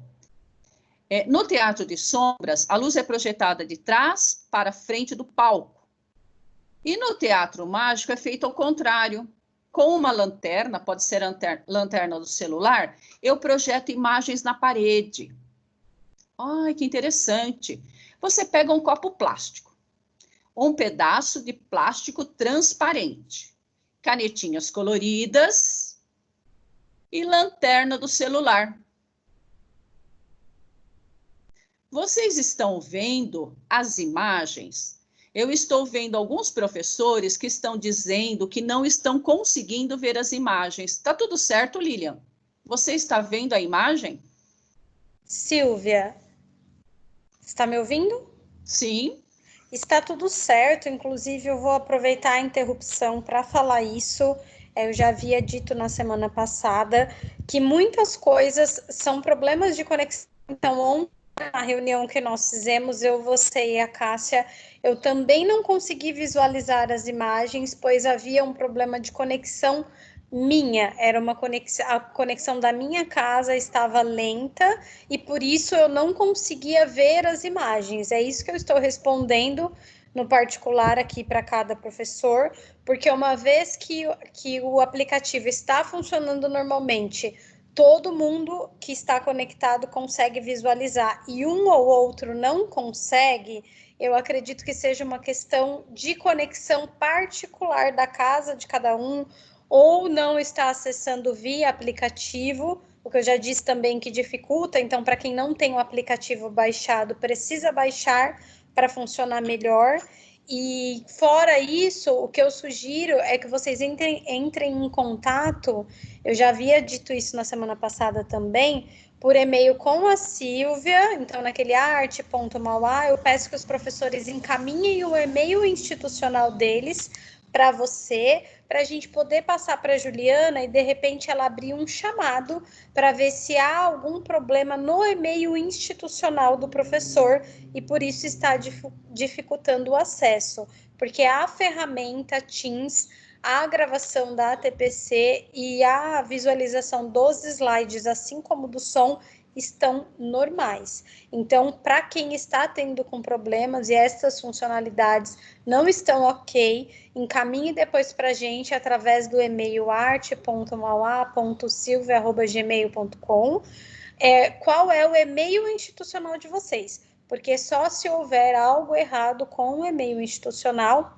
No teatro de sombras, a luz é projetada de trás para frente do palco. E no teatro mágico é feito ao contrário. Com uma lanterna, pode ser a lanterna do celular, eu projeto imagens na parede. Ai, que interessante. Você pega um copo plástico, um pedaço de plástico transparente, canetinhas coloridas e lanterna do celular. Vocês estão vendo as imagens? Eu estou vendo alguns professores que estão dizendo que não estão conseguindo ver as imagens. Está tudo certo, Lilian? Você está vendo a imagem? Silvia, está me ouvindo? Sim. Está tudo certo, inclusive eu vou aproveitar a interrupção para falar isso. Eu já havia dito na semana passada que muitas coisas são problemas de conexão. Então, ontem, na reunião que nós fizemos, você e a Cássia, eu também não consegui visualizar as imagens, pois havia um problema de conexão minha, era uma conexão, a conexão da minha casa estava lenta e por isso eu não conseguia ver as imagens. É isso que eu estou respondendo no particular aqui para cada professor, porque uma vez que o aplicativo está funcionando normalmente, todo mundo que está conectado consegue visualizar e um ou outro não consegue, eu acredito que seja uma questão de conexão particular da casa de cada um, ou não está acessando via aplicativo, o que eu já disse também que dificulta. Então, para quem não tem o aplicativo baixado, precisa baixar para funcionar melhor. E fora isso, o que eu sugiro é que vocês entrem em contato, eu já havia dito isso na semana passada também, por e-mail com a Silvia. Então naquele arte.mauá, eu peço que os professores encaminhem o e-mail institucional deles para você, para a gente poder passar para a Juliana e de repente ela abrir um chamado para ver se há algum problema no e-mail institucional do professor e por isso está dificultando o acesso, porque a ferramenta Teams, a gravação da ATPC e a visualização dos slides, assim como do som, estão normais. Então, para quem está tendo com problemas e essas funcionalidades não estão ok, encaminhe depois para a gente através do e-mail arte.mauá.silvia@gmail.com. Qual é o e-mail institucional de vocês? Porque só se houver algo errado com o e-mail institucional,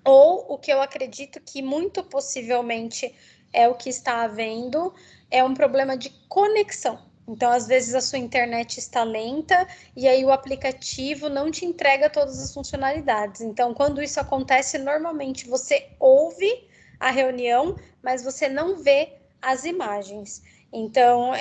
ou o que eu acredito que muito possivelmente é o que está havendo, é um problema de conexão. Então, às vezes, a sua internet está lenta e aí o aplicativo não te entrega todas as funcionalidades. Então, quando isso acontece, normalmente você ouve a reunião, mas você não vê as imagens. Então,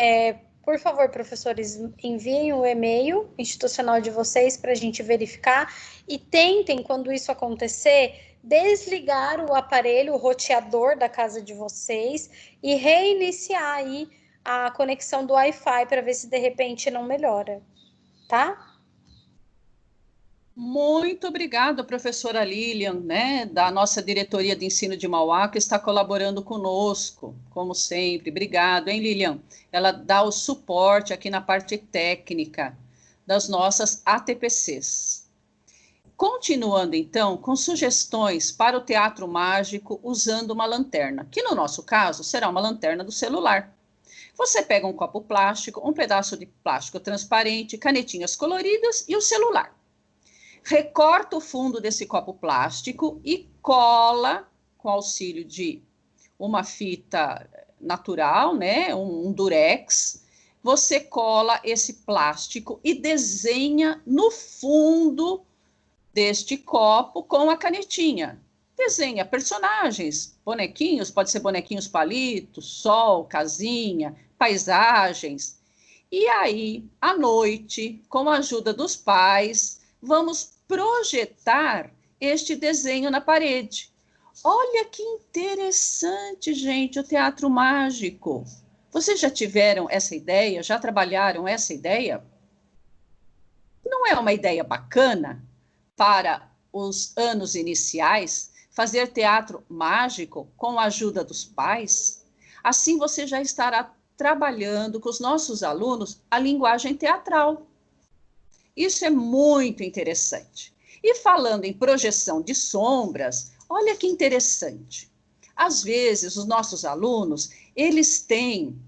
por favor, professores, enviem o e-mail institucional de vocês para a gente verificar e tentem, quando isso acontecer, desligar o aparelho, o roteador da casa de vocês e reiniciar aí a conexão do Wi-Fi para ver se de repente não melhora, tá? Muito obrigada, professora Lilian, né, da nossa diretoria de ensino de Mauá, que está colaborando conosco, como sempre. Obrigado, hein, Lilian? Ela dá o suporte aqui na parte técnica das nossas ATPCs. Continuando, então, com sugestões para o teatro mágico usando uma lanterna, que no nosso caso será uma lanterna do celular. Você pega um copo plástico, um pedaço de plástico transparente, canetinhas coloridas e o celular. Recorta o fundo desse copo plástico e cola, com auxílio de uma fita natural, né, um durex, você cola esse plástico e desenha no fundo deste copo com a canetinha. Desenha personagens, bonequinhos, pode ser bonequinhos palitos, sol, casinha, paisagens. E aí, à noite, com a ajuda dos pais, vamos projetar este desenho na parede. Olha que interessante, gente, o teatro mágico. Vocês já tiveram essa ideia? Já trabalharam essa ideia? Não é uma ideia bacana para os anos iniciais fazer teatro mágico com a ajuda dos pais? Assim você já estará trabalhando com os nossos alunos a linguagem teatral. Isso é muito interessante. E falando em projeção de sombras, olha que interessante. Às vezes, os nossos alunos, eles têm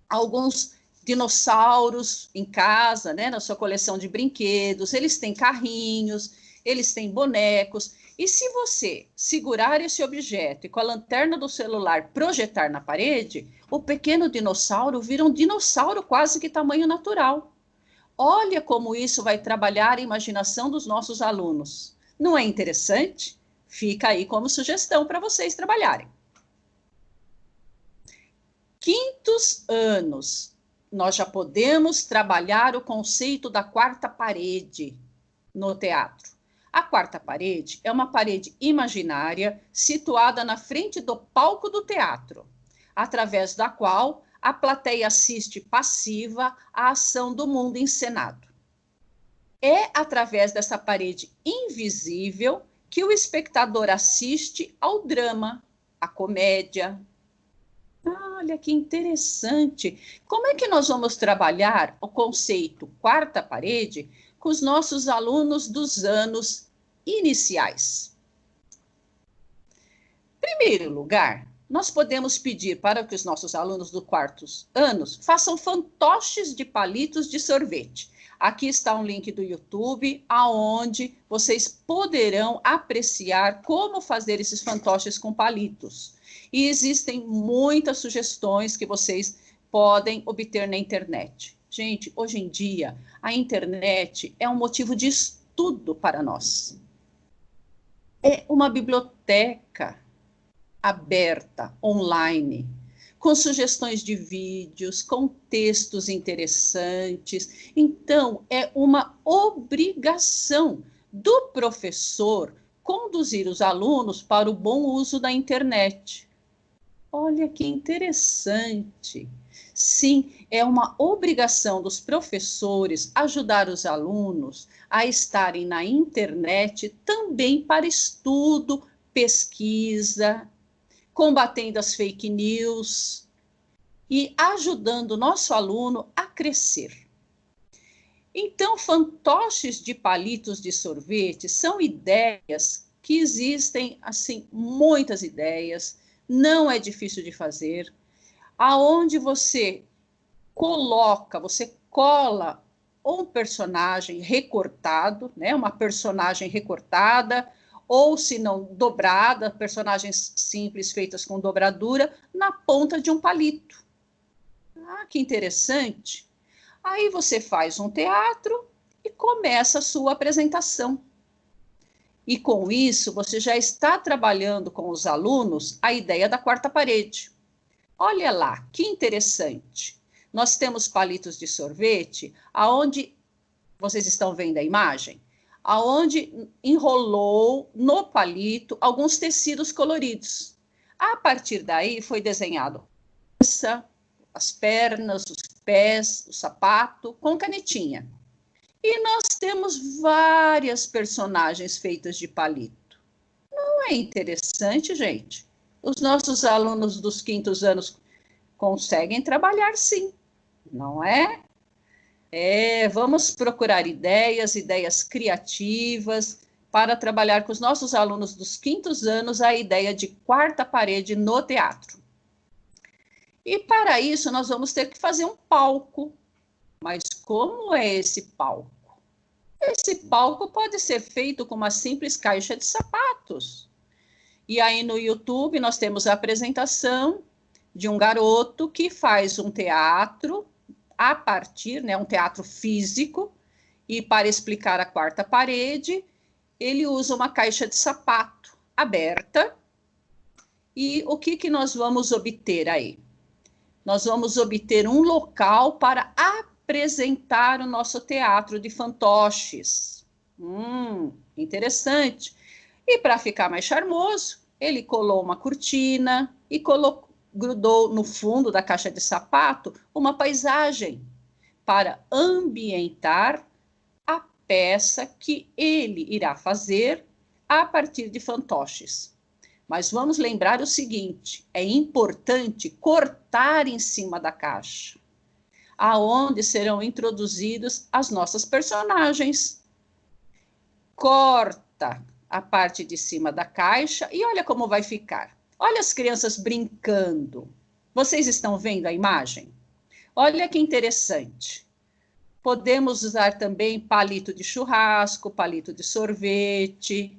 alguns dinossauros em casa, né, na sua coleção de brinquedos, eles têm carrinhos, eles têm bonecos. E se você segurar esse objeto e com a lanterna do celular projetar na parede, o pequeno dinossauro vira um dinossauro quase que tamanho natural. Olha como isso vai trabalhar a imaginação dos nossos alunos. Não é interessante? Fica aí como sugestão para vocês trabalharem. Quintos anos, nós já podemos trabalhar o conceito da quarta parede no teatro. A quarta parede é uma parede imaginária situada na frente do palco do teatro, através da qual a plateia assiste passiva à ação do mundo encenado. É através dessa parede invisível que o espectador assiste ao drama, à comédia. Olha que interessante! Como é que nós vamos trabalhar o conceito quarta parede com os nossos alunos dos anos iniciais? Em primeiro lugar, nós podemos pedir para que os nossos alunos do quartos anos façam fantoches de palitos de sorvete. Aqui está um link do YouTube, aonde vocês poderão apreciar como fazer esses fantoches com palitos. E existem muitas sugestões que vocês podem obter na internet. Gente, hoje em dia, a internet é um motivo de estudo para nós. É uma biblioteca aberta, online, com sugestões de vídeos, com textos interessantes. Então, é uma obrigação do professor conduzir os alunos para o bom uso da internet. Olha que interessante. Sim, é uma obrigação dos professores ajudar os alunos a estarem na internet também para estudo, pesquisa, combatendo as fake news e ajudando o nosso aluno a crescer. Então, fantoches de palitos de sorvete são ideias que existem, assim, muitas ideias, não é difícil de fazer, aonde você coloca, você cola um personagem recortado, né, uma personagem recortada, ou se não dobrada, personagens simples feitas com dobradura, na ponta de um palito. Ah, que interessante. Aí você faz um teatro e começa a sua apresentação. E com isso, você já está trabalhando com os alunos a ideia da quarta parede. Olha lá, que interessante. Nós temos palitos de sorvete, aonde vocês estão vendo a imagem, aonde enrolou no palito alguns tecidos coloridos. A partir daí foi desenhado as pernas, os pés, o sapato com canetinha. E nós temos várias personagens feitas de palito. Não é interessante, gente? Os nossos alunos dos 5º anos conseguem trabalhar sim, não é? Vamos procurar ideias criativas para trabalhar com os nossos alunos dos 5º anos a ideia de quarta parede no teatro. E para isso nós vamos ter que fazer um palco. Mas como é esse palco? Esse palco pode ser feito com uma simples caixa de sapatos. E aí no YouTube nós temos a apresentação de um garoto que faz um teatro a partir, um teatro físico, e para explicar a quarta parede, ele usa uma caixa de sapato aberta. E o que nós vamos obter aí? Nós vamos obter um local para apresentar o nosso teatro de fantoches. Interessante. E para ficar mais charmoso, ele colou uma cortina e grudou no fundo da caixa de sapato uma paisagem para ambientar a peça que ele irá fazer a partir de fantoches. Mas vamos lembrar o seguinte, é importante cortar em cima da caixa, aonde serão introduzidos as nossas personagens. Corta a parte de cima da caixa e olha como vai ficar. Olha as crianças brincando. Vocês estão vendo a imagem? Olha que interessante. Podemos usar também palito de churrasco, palito de sorvete,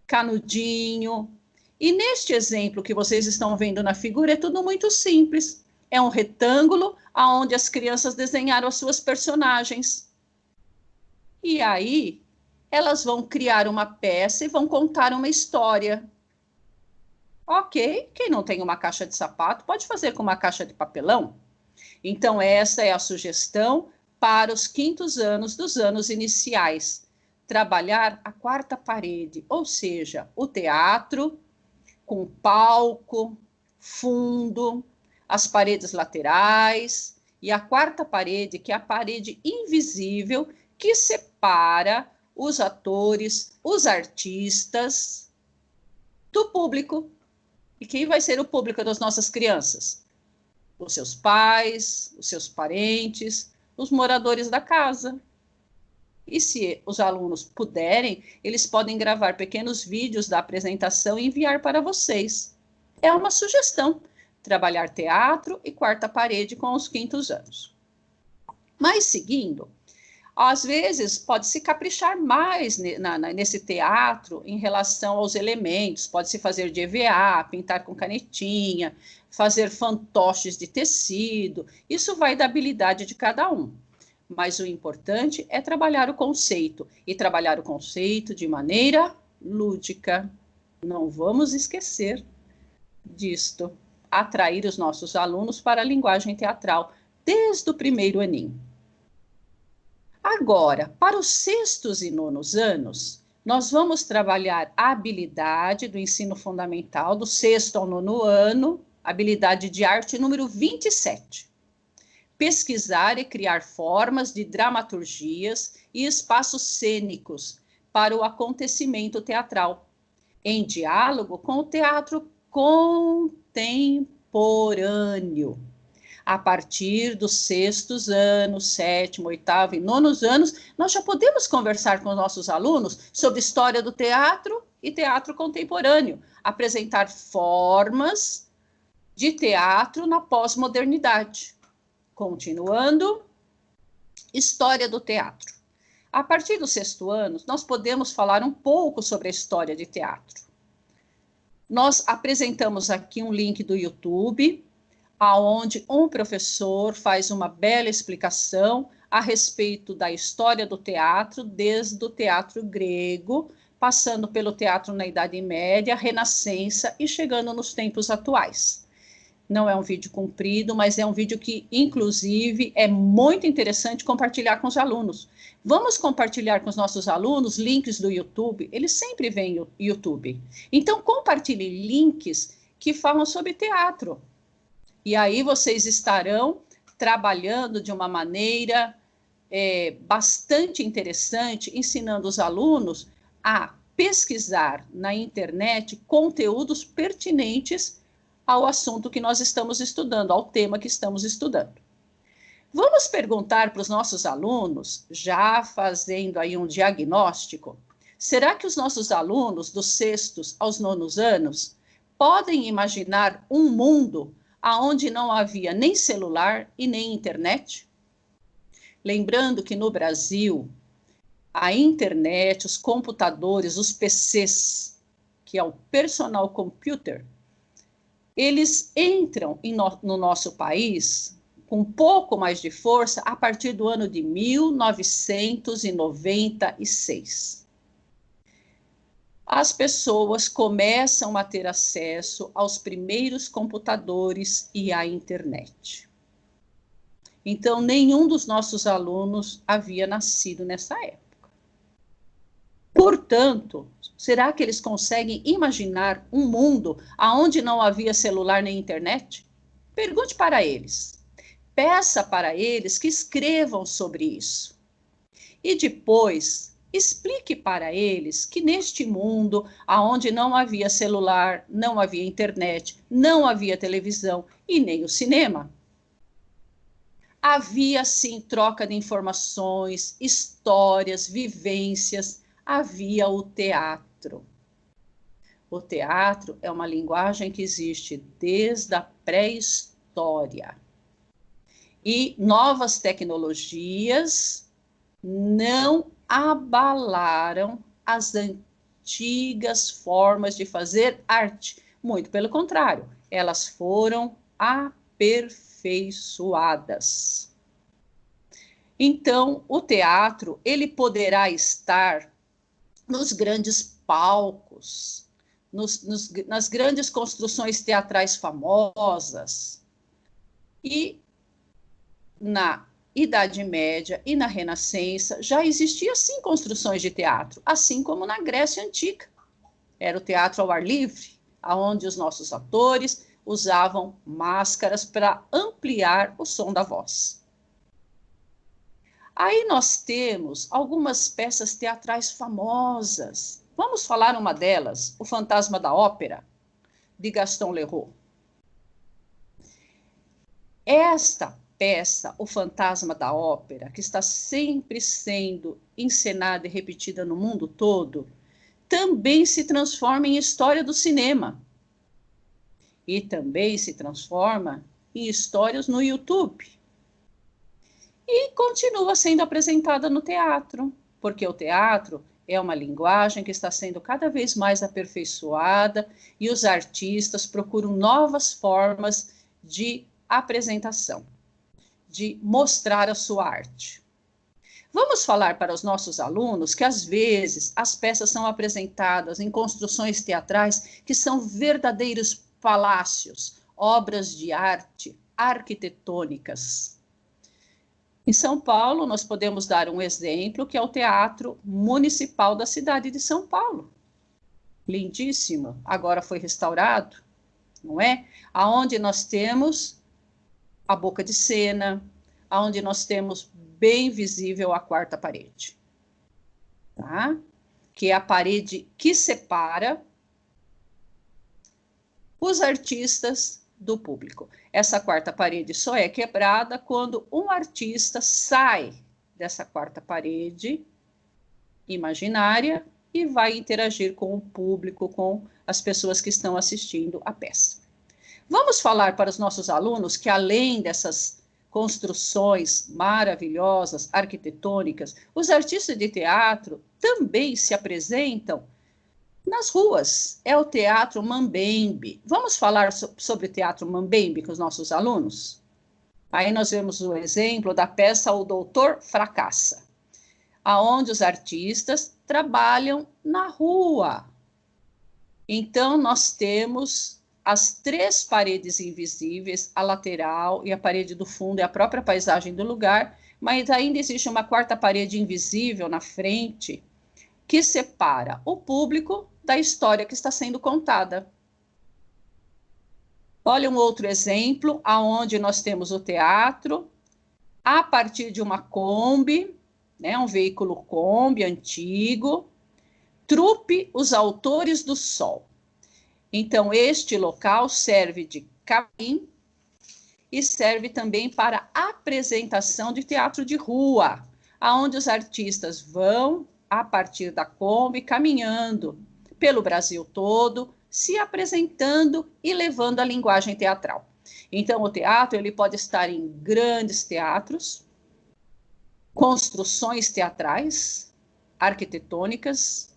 canudinho. E neste exemplo que vocês estão vendo na figura, é tudo muito simples. É um retângulo onde as crianças desenharam as suas personagens. E aí, elas vão criar uma peça e vão contar uma história. Ok, quem não tem uma caixa de sapato pode fazer com uma caixa de papelão. Então, essa é a sugestão para os 5º anos dos anos iniciais. Trabalhar a quarta parede, ou seja, o teatro com palco, fundo, as paredes laterais e a quarta parede, que é a parede invisível que separa os atores, os artistas do público. E quem vai ser o público das nossas crianças? Os seus pais, os seus parentes, os moradores da casa. E se os alunos puderem, eles podem gravar pequenos vídeos da apresentação e enviar para vocês. É uma sugestão, trabalhar teatro e quarta parede com os 5º anos. Mas seguindo, às vezes pode-se caprichar mais nesse teatro em relação aos elementos, pode-se fazer de EVA, pintar com canetinha, fazer fantoches de tecido, isso vai da habilidade de cada um. Mas o importante é trabalhar o conceito, e trabalhar o conceito de maneira lúdica. Não vamos esquecer disto, atrair os nossos alunos para a linguagem teatral, desde o 1º aninho. Agora, para os 6º e 9º anos, nós vamos trabalhar a habilidade do ensino fundamental, do 6º ao 9º ano, habilidade de arte número 27. Pesquisar e criar formas de dramaturgias e espaços cênicos para o acontecimento teatral, em diálogo com o teatro contemporâneo. A partir dos 6º anos, 7º, 8º e 9º anos, nós já podemos conversar com os nossos alunos sobre história do teatro e teatro contemporâneo, apresentar formas de teatro na pós-modernidade. Continuando, história do teatro. A partir dos 6º ano, nós podemos falar um pouco sobre a história de teatro. Nós apresentamos aqui um link do YouTube, aonde um professor faz uma bela explicação a respeito da história do teatro, desde o teatro grego, passando pelo teatro na Idade Média, Renascença e chegando nos tempos atuais. Não é um vídeo comprido, mas é um vídeo que, inclusive, é muito interessante compartilhar com os alunos. Vamos compartilhar com os nossos alunos links do YouTube, eles sempre veem o YouTube. Então, compartilhe links que falam sobre teatro. E aí vocês estarão trabalhando de uma maneira bastante interessante, ensinando os alunos a pesquisar na internet conteúdos pertinentes ao assunto que nós estamos estudando, ao tema que estamos estudando. Vamos perguntar para os nossos alunos, já fazendo aí um diagnóstico, será que os nossos alunos dos 6º aos 9º anos podem imaginar um mundo onde não havia nem celular e nem internet? Lembrando que no Brasil, a internet, os computadores, os PCs, que é o personal computer, eles entram no nosso país com um pouco mais de força a partir do ano de 1996. As pessoas começam a ter acesso aos primeiros computadores e à internet. Então, nenhum dos nossos alunos havia nascido nessa época. Portanto, será que eles conseguem imaginar um mundo onde não havia celular nem internet? Pergunte para eles. Peça para eles que escrevam sobre isso. E depois, explique para eles que neste mundo, onde não havia celular, não havia internet, não havia televisão e nem o cinema, havia, sim, troca de informações, histórias, vivências, havia o teatro. O teatro é uma linguagem que existe desde a pré-história. E novas tecnologias não abalaram as antigas formas de fazer arte. Muito pelo contrário, elas foram aperfeiçoadas. Então, o teatro, ele poderá estar nos grandes palcos, nas grandes construções teatrais famosas. E na Idade Média e na Renascença já existiam, sim, construções de teatro, assim como na Grécia Antiga. Era o teatro ao ar livre, onde os nossos atores usavam máscaras para ampliar o som da voz. Aí nós temos algumas peças teatrais famosas. Vamos falar uma delas, O Fantasma da Ópera, de Gaston Leroux. Esta peça, O Fantasma da Ópera, que está sempre sendo encenada e repetida no mundo todo, também se transforma em história do cinema. E também se transforma em histórias no YouTube. E continua sendo apresentada no teatro, porque o teatro é uma linguagem que está sendo cada vez mais aperfeiçoada e os artistas procuram novas formas de apresentação, de mostrar a sua arte. Vamos falar para os nossos alunos que, às vezes, as peças são apresentadas em construções teatrais que são verdadeiros palácios, obras de arte arquitetônicas. Em São Paulo, nós podemos dar um exemplo, que é o Teatro Municipal da cidade de São Paulo. Lindíssimo, agora foi restaurado, não é? Aonde nós temos a boca de cena, aonde nós temos bem visível a quarta parede, tá? Que é a parede que separa os artistas do público. Essa quarta parede só é quebrada quando um artista sai dessa quarta parede imaginária e vai interagir com o público, com as pessoas que estão assistindo a peça. Vamos falar para os nossos alunos que, além dessas construções maravilhosas, arquitetônicas, os artistas de teatro também se apresentam nas ruas. É o Teatro Mambembe. Vamos falar sobre o Teatro Mambembe com os nossos alunos? Aí nós vemos o exemplo da peça O Doutor Fracassa, aonde os artistas trabalham na rua. Então, nós temos as 3 paredes invisíveis, a lateral e a parede do fundo, é a própria paisagem do lugar, mas ainda existe uma 4ª parede invisível na frente, que separa o público da história que está sendo contada. Olha um outro exemplo, aonde nós temos o teatro, a partir de uma Kombi, né, um veículo Kombi antigo, Trupe Os Autores do Sol. Então, este local serve de cabine e serve também para apresentação de teatro de rua, aonde os artistas vão, a partir da Kombi, caminhando pelo Brasil todo, se apresentando e levando a linguagem teatral. Então, o teatro ele pode estar em grandes teatros, construções teatrais, arquitetônicas,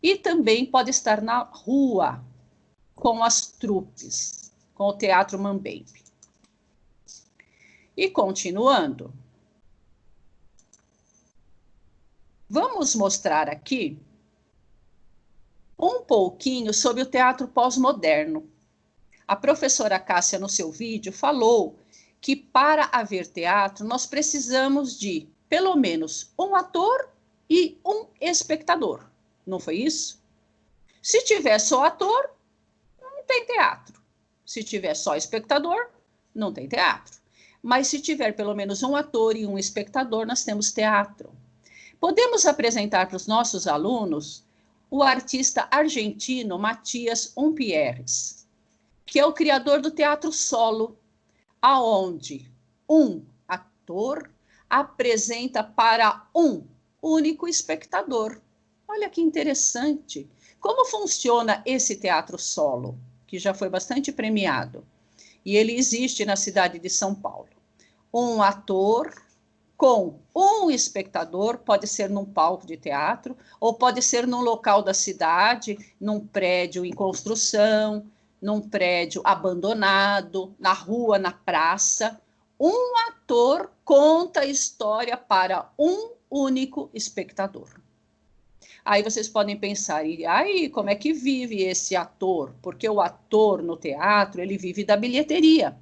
e também pode estar na rua, com as trupes, com o Teatro Mambembe. E continuando, vamos mostrar aqui um pouquinho sobre o teatro pós-moderno. A professora Cássia, no seu vídeo, falou que para haver teatro, nós precisamos de, pelo menos, um ator e um espectador. Não foi isso? Se tiver só ator, não tem teatro. Se tiver só espectador, não tem teatro. Mas se tiver pelo menos um ator e um espectador, nós temos teatro. Podemos apresentar para os nossos alunos o artista argentino Matias Umpierres, que é o criador do teatro solo, aonde um ator apresenta para um único espectador. Olha que interessante. Como funciona esse teatro solo, que já foi bastante premiado? E ele existe na cidade de São Paulo. Um ator com um espectador, pode ser num palco de teatro, ou pode ser num local da cidade, num prédio em construção, num prédio abandonado, na rua, na praça. Um ator conta a história para um único espectador. Aí vocês podem pensar, e aí como é que vive esse ator? Porque o ator no teatro, ele vive da bilheteria.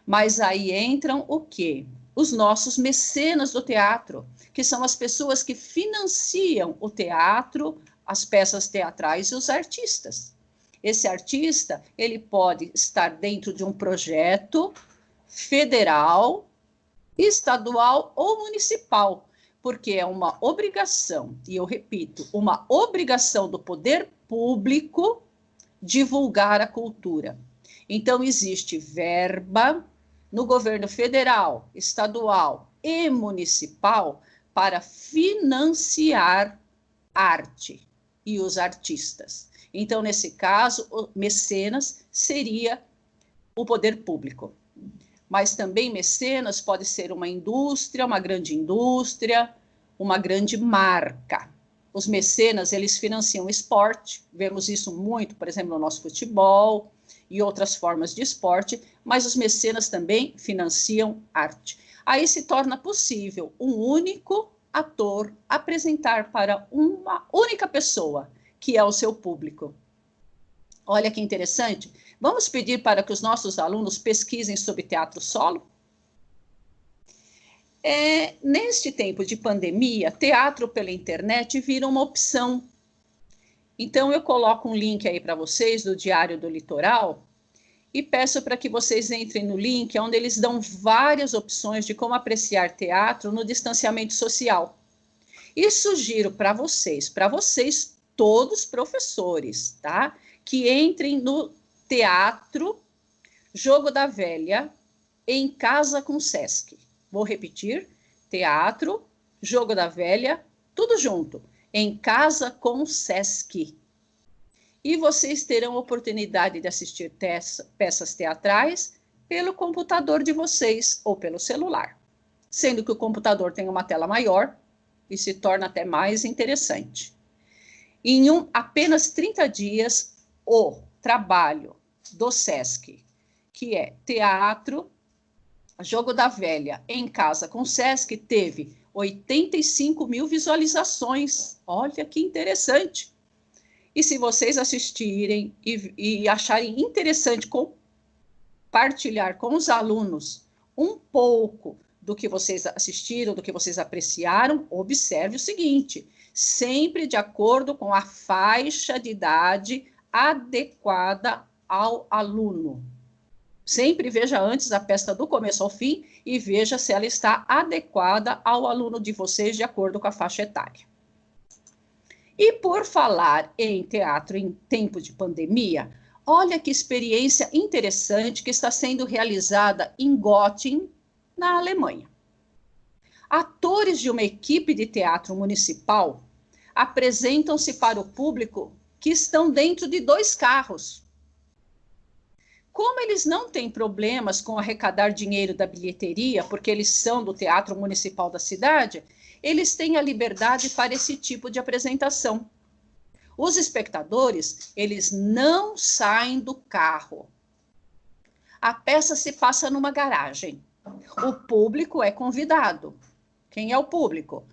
Mas aí entram o quê? Os nossos mecenas do teatro, que são as pessoas que financiam o teatro, as peças teatrais e os artistas. Esse artista, ele pode estar dentro de um projeto federal, estadual ou municipal, porque é uma obrigação, e eu repito, uma obrigação do poder público divulgar a cultura. Então, existe verba no governo federal, estadual e municipal para financiar arte e os artistas. Então, nesse caso, o mecenas seria o poder público. Mas também mecenas pode ser uma indústria, uma grande marca. Os mecenas, eles financiam esporte, vemos isso muito, por exemplo, no nosso futebol e outras formas de esporte, mas os mecenas também financiam arte. Aí se torna possível um único ator apresentar para uma única pessoa, que é o seu público. Olha que interessante. Vamos pedir para que os nossos alunos pesquisem sobre teatro solo? Neste tempo de pandemia, teatro pela internet vira uma opção. Então, eu coloco um link aí para vocês do Diário do Litoral e peço para que vocês entrem no link, onde eles dão várias opções de como apreciar teatro no distanciamento social. E sugiro para vocês todos professores, tá? Que entrem no Teatro Jogo da Velha em Casa com Sesc. Vou repetir, Teatro Jogo da Velha, tudo junto, em Casa com Sesc. E vocês terão oportunidade de assistir peças teatrais pelo computador de vocês ou pelo celular, sendo que o computador tem uma tela maior e se torna até mais interessante. em apenas 30 dias, o trabalho do SESC, que é teatro, Jogo da Velha em Casa com o SESC, teve 85 mil visualizações. Olha que interessante. E se vocês assistirem e acharem interessante compartilhar com os alunos um pouco do que vocês assistiram, do que vocês apreciaram, observe o seguinte, sempre de acordo com a faixa de idade adequada ao aluno. Sempre veja antes a peça do começo ao fim e veja se ela está adequada ao aluno de vocês de acordo com a faixa etária. E por falar em teatro em tempo de pandemia, olha que experiência interessante que está sendo realizada em Göttingen, na Alemanha. Atores de uma equipe de teatro municipal apresentam-se para o público que estão dentro de 2 carros. Como eles não têm problemas com arrecadar dinheiro da bilheteria, porque eles são do Teatro Municipal da cidade, eles têm a liberdade para esse tipo de apresentação. Os espectadores, eles não saem do carro. A peça se passa numa garagem. O público é convidado. Quem é o público?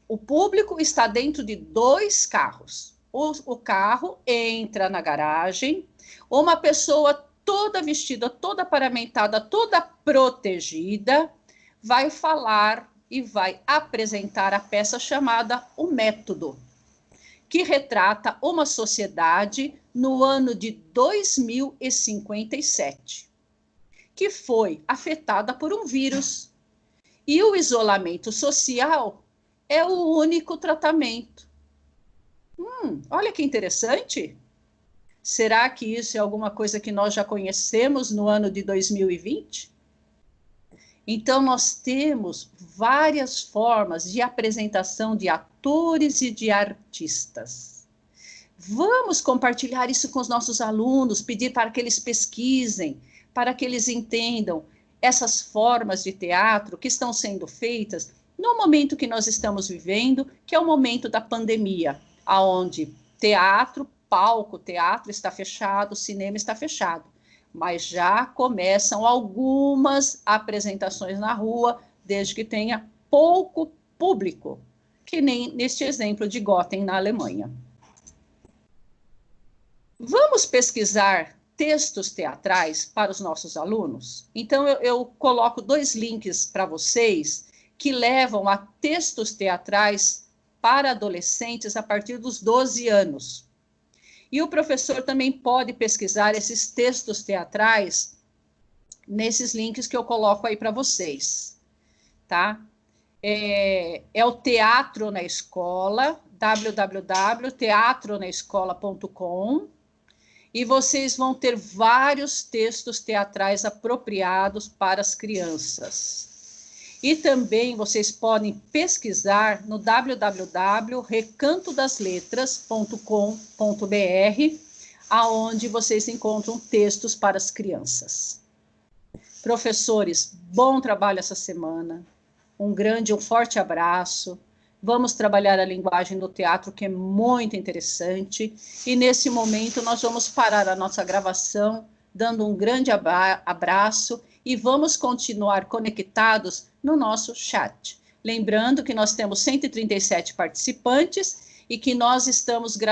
O público está dentro de 2 carros. O carro entra na garagem, uma pessoa toda vestida, toda paramentada, toda protegida, vai falar e vai apresentar a peça chamada O Método, que retrata uma sociedade no ano de 2057, que foi afetada por um vírus. E o isolamento social é o único tratamento. Olha que interessante! Será que isso é alguma coisa que nós já conhecemos no ano de 2020? Então, nós temos várias formas de apresentação de atores e de artistas. Vamos compartilhar isso com os nossos alunos, pedir para que eles pesquisem, para que eles entendam essas formas de teatro que estão sendo feitas no momento que nós estamos vivendo, que é o momento da pandemia, onde palco, teatro está fechado, cinema está fechado, mas já começam algumas apresentações na rua, desde que tenha pouco público, que nem neste exemplo de Göttingen, na Alemanha. Vamos pesquisar textos teatrais para os nossos alunos? Então, eu coloco 2 links para vocês que levam a textos teatrais para adolescentes a partir dos 12 anos. E o professor também pode pesquisar esses textos teatrais nesses links que eu coloco aí para vocês, tá? É o Teatro na Escola, www.teatronaescola.com, e vocês vão ter vários textos teatrais apropriados para as crianças. E também vocês podem pesquisar no www.recantodasletras.com.br, aonde vocês encontram textos para as crianças. Professores, bom trabalho essa semana. Um forte abraço. Vamos trabalhar a linguagem do teatro, que é muito interessante. E nesse momento nós vamos parar a nossa gravação, dando um grande abraço, e vamos continuar conectados no nosso chat. Lembrando que nós temos 137 participantes e que nós estamos gravando